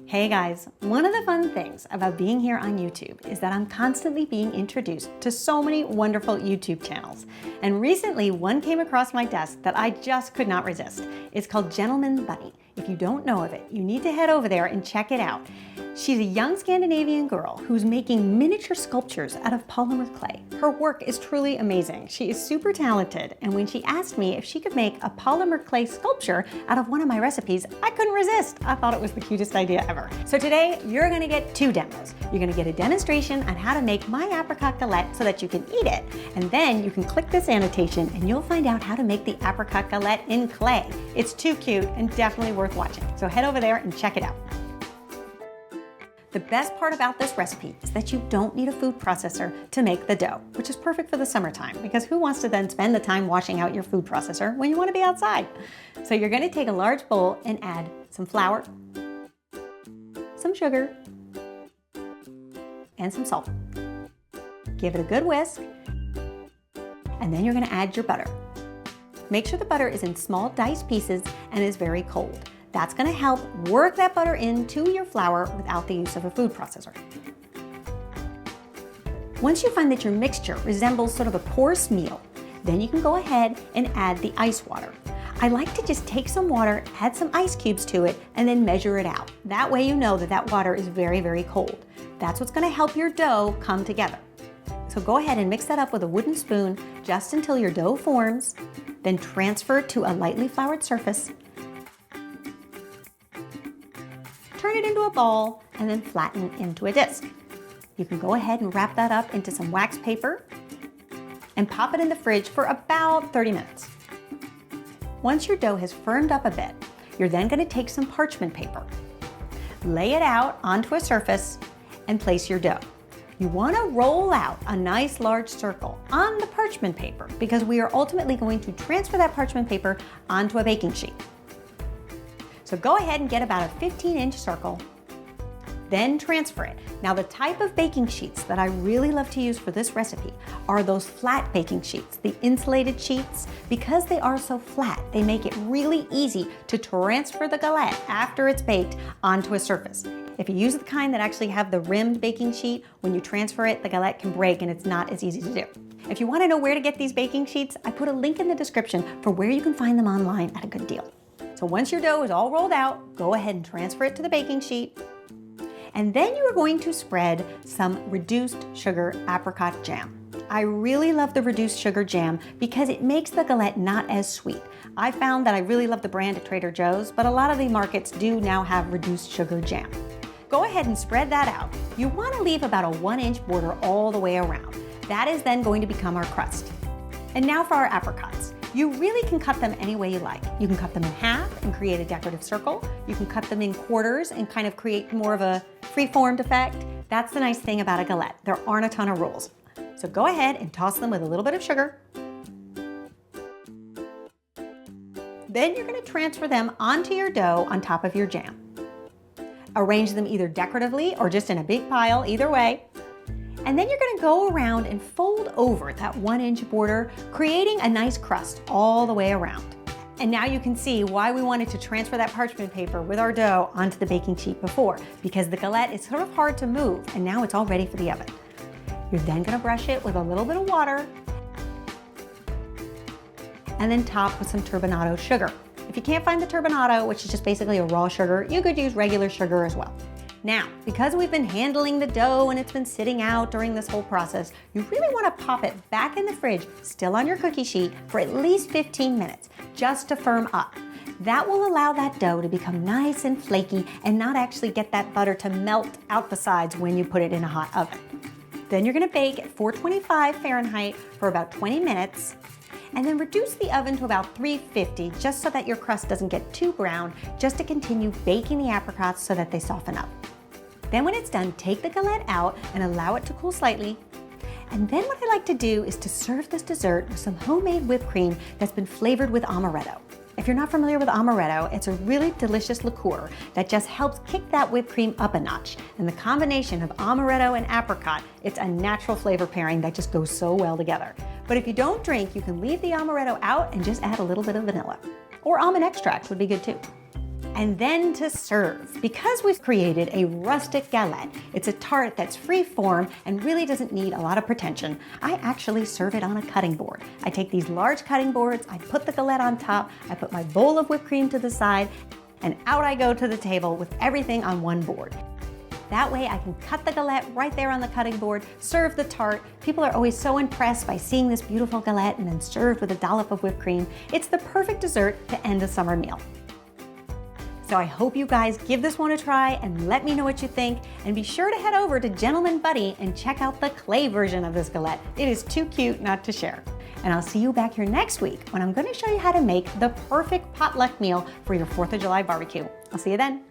Hey guys, one of the fun things about being here on YouTube is that I'm constantly being introduced to so many wonderful YouTube channels. And recently one came across my desk that I just could not resist. It's called Gentleman Bunny. If you don't know of it, you need to head over there and check it out. She's a young Scandinavian girl who's making miniature sculptures out of polymer clay. Her work is truly amazing. She is super talented, and when she asked me if she could make a polymer clay sculpture out of one of my recipes, I couldn't resist. I thought it was the cutest idea ever. So today, you're gonna get two demos. You're gonna get a demonstration on how to make my apricot galette so that you can eat it, and then you can click this annotation and you'll find out how to make the apricot galette in clay. It's too cute and definitely worth watching. So head over there and check it out. The best part about this recipe is that you don't need a food processor to make the dough, which is perfect for the summertime because who wants to then spend the time washing out your food processor when you want to be outside? So you're going to take a large bowl and add some flour, some sugar, and some salt. Give it a good whisk, and then you're going to add your butter. Make sure the butter is in small diced pieces and is very cold. That's going to help work that butter into your flour without the use of a food processor. Once you find that your mixture resembles sort of a coarse meal, then you can go ahead and add the ice water. I like to just take some water, add some ice cubes to it, and then measure it out. That way you know that that water is very, very cold. That's what's going to help your dough come together. So go ahead and mix that up with a wooden spoon just until your dough forms, then transfer it to a lightly floured surface. Turn it into a ball and then flatten into a disc. You can go ahead and wrap that up into some wax paper and pop it in the fridge for about 30 minutes. Once your dough has firmed up a bit, you're then going to take some parchment paper, lay it out onto a surface, and place your dough. You want to roll out a nice large circle on the parchment paper because we are ultimately going to transfer that parchment paper onto a baking sheet. So go ahead and get about a 15-inch circle, then transfer it. Now the type of baking sheets that I really love to use for this recipe are those flat baking sheets, the insulated sheets. Because they are so flat, they make it really easy to transfer the galette after it's baked onto a surface. If you use the kind that actually have the rimmed baking sheet, when you transfer it, the galette can break and it's not as easy to do. If you want to know where to get these baking sheets, I put a link in the description for where you can find them online at a good deal. So once your dough is all rolled out, go ahead and transfer it to the baking sheet. And then you are going to spread some reduced sugar apricot jam. I really love the reduced sugar jam because it makes the galette not as sweet. I found that I really love the brand at Trader Joe's, but a lot of the markets do now have reduced sugar jam. Go ahead and spread that out. You want to leave about a 1-inch border all the way around. That is then going to become our crust. And now for our apricots. You really can cut them any way you like. You can cut them in half and create a decorative circle. You can cut them in quarters and kind of create more of a free-formed effect. That's the nice thing about a galette. There aren't a ton of rules. So go ahead and toss them with a little bit of sugar. Then you're going to transfer them onto your dough on top of your jam. Arrange them either decoratively or just in a big pile, either way. And then you're going to go around and fold over that 1-inch border, creating a nice crust all the way around. And now you can see why we wanted to transfer that parchment paper with our dough onto the baking sheet before, because the galette is sort of hard to move, and now it's all ready for the oven. You're then going to brush it with a little bit of water, and then top with some turbinado sugar. If you can't find the turbinado, which is just basically a raw sugar, you could use regular sugar as well. Now, because we've been handling the dough and it's been sitting out during this whole process, you really want to pop it back in the fridge, still on your cookie sheet, for at least 15 minutes, just to firm up. That will allow that dough to become nice and flaky and not actually get that butter to melt out the sides when you put it in a hot oven. Then you're going to bake at 425 Fahrenheit for about 20 minutes, and then reduce the oven to about 350 just so that your crust doesn't get too brown, just to continue baking the apricots so that they soften up. Then when it's done, take the galette out and allow it to cool slightly. And then what I like to do is to serve this dessert with some homemade whipped cream that's been flavored with amaretto. If you're not familiar with amaretto, it's a really delicious liqueur that just helps kick that whipped cream up a notch. And the combination of amaretto and apricot, it's a natural flavor pairing that just goes so well together. But if you don't drink, you can leave the amaretto out and just add a little bit of vanilla. Or almond extract would be good too. And then to serve. Because we've created a rustic galette, it's a tart that's free form and really doesn't need a lot of pretension. I actually serve it on a cutting board. I take these large cutting boards, I put the galette on top, I put my bowl of whipped cream to the side, and out I go to the table with everything on one board. That way I can cut the galette right there on the cutting board, serve the tart. People are always so impressed by seeing this beautiful galette and then served with a dollop of whipped cream. It's the perfect dessert to end a summer meal. So I hope you guys give this one a try and let me know what you think. And be sure to head over to Gentleman Buddy and check out the clay version of this galette. It is too cute not to share. And I'll see you back here next week when I'm going to show you how to make the perfect potluck meal for your 4th of July barbecue. I'll see you then.